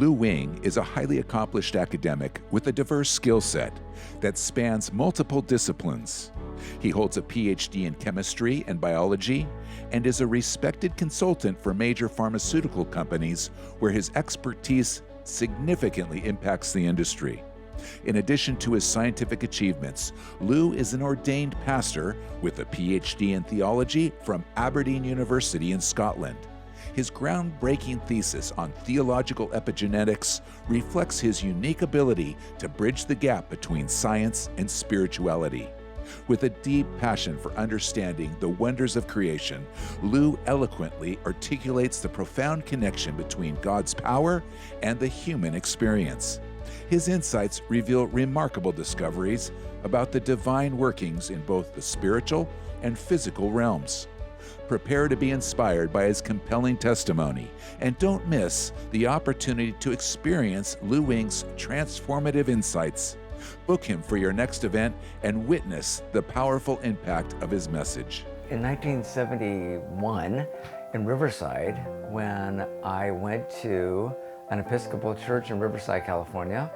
Lou Wing is a highly accomplished academic with a diverse skill set that spans multiple disciplines. He holds a PhD in chemistry and biology and is a respected consultant for major pharmaceutical companies where his expertise significantly impacts the industry. In addition to his scientific achievements, Lou is an ordained pastor with a PhD in theology from Aberdeen University in Scotland. His groundbreaking thesis on theological epigenetics reflects his unique ability to bridge the gap between science and spirituality. With a deep passion for understanding the wonders of creation, Lou eloquently articulates the profound connection between God's power and the human experience. His insights reveal remarkable discoveries about the divine workings in both the spiritual and physical realms. Prepare to be inspired by his compelling testimony, and don't miss the opportunity to experience Lou Wing's transformative insights. Book him for your next event and witness the powerful impact of his message. In 1971, in Riverside, when I went to an Episcopal church in Riverside, California,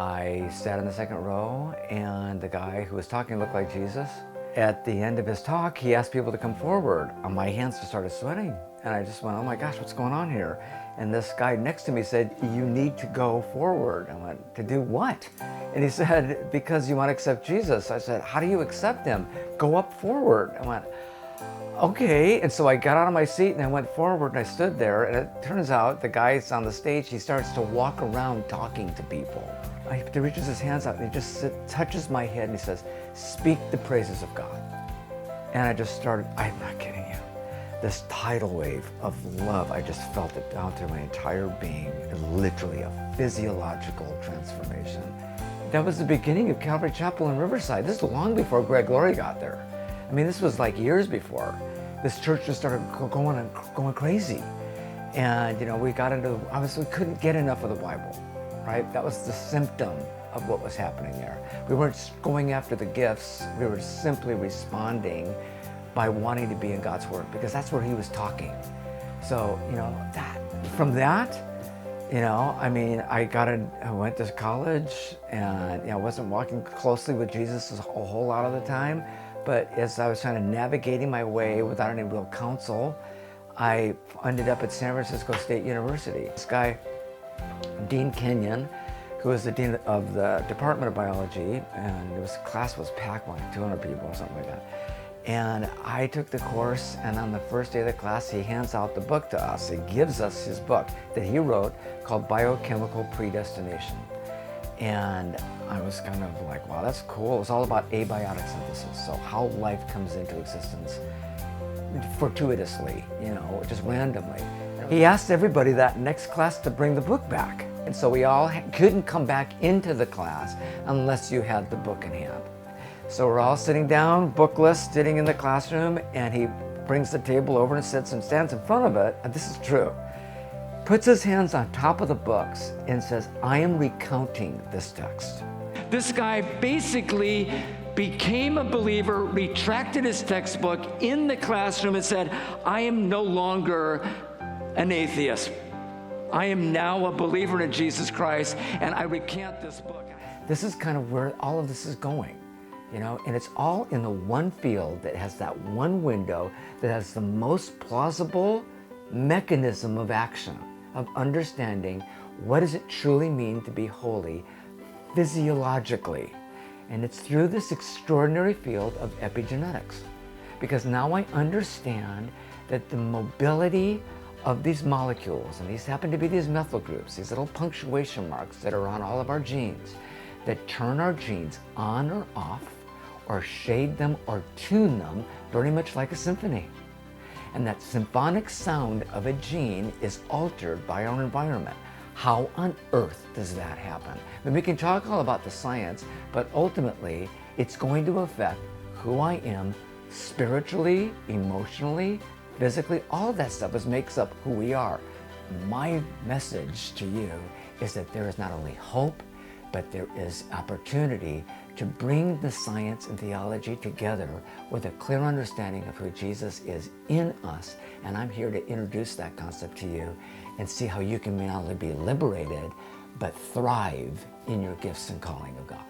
I sat in the second row, and the guy who was talking looked like Jesus. At the end of his talk, he asked people to come forward, and my hands just started sweating. And I just went, oh my gosh, what's going on here? And this guy next to me said, you need to go forward. I went, to do what? And he said, because you want to accept Jesus. I said, how do you accept him? Go up forward. I went, okay. And so I got out of my seat and I went forward and I stood there. And it turns out the guy's on the stage, he starts to walk around talking to people. He reaches his hands out and he just touches my head and he says, speak the praises of God. And I just started, I'm not kidding you, this tidal wave of love, I just felt it down through my entire being, literally a physiological transformation. That was the beginning of Calvary Chapel in Riverside. This is long before Greg Laurie got there. I mean, this was like years before. This church just started going crazy. And we got into, we couldn't get enough of the Bible. Right? That was the symptom of what was happening there. We weren't going after the gifts, we were simply responding by wanting to be in God's Word, because that's where He was talking. So, I went to college and, I wasn't walking closely with Jesus a whole lot of the time, but as I was kind of navigating my way without any real counsel, I ended up at San Francisco State University. This guy, Dean Kenyon, who was the dean of the Department of Biology, and class was packed, like 200 people or something like that. And I took the course, and on the first day of the class, he hands out the book to us. He gives us his book that he wrote called Biochemical Predestination. And I was kind of like, wow, that's cool. It was all about abiotic synthesis, so how life comes into existence fortuitously, just randomly. He asked everybody that next class to bring the book back. And so we all couldn't come back into the class unless you had the book in hand. So we're all sitting down, bookless, sitting in the classroom, and he brings the table over and sits and stands in front of it, and this is true, puts his hands on top of the books and says, I am recounting this text. This guy basically became a believer, retracted his textbook in the classroom and said, I am no longer an atheist. I am now a believer in Jesus Christ, and I recant this book. This is kind of where all of this is going, and it's all in the one field that has that one window that has the most plausible mechanism of action, of understanding what does it truly mean to be holy physiologically. And it's through this extraordinary field of epigenetics. Because now I understand that the mobility of these molecules, and these happen to be these methyl groups, these little punctuation marks that are on all of our genes, that turn our genes on or off, or shade them or tune them, very much like a symphony. And that symphonic sound of a gene is altered by our environment. How on earth does that happen? And we can talk all about the science, but ultimately, it's going to affect who I am spiritually, emotionally, physically. All of that stuff makes up who we are. My message to you is that there is not only hope, but there is opportunity to bring the science and theology together with a clear understanding of who Jesus is in us. And I'm here to introduce that concept to you and see how you can not only be liberated, but thrive in your gifts and calling of God.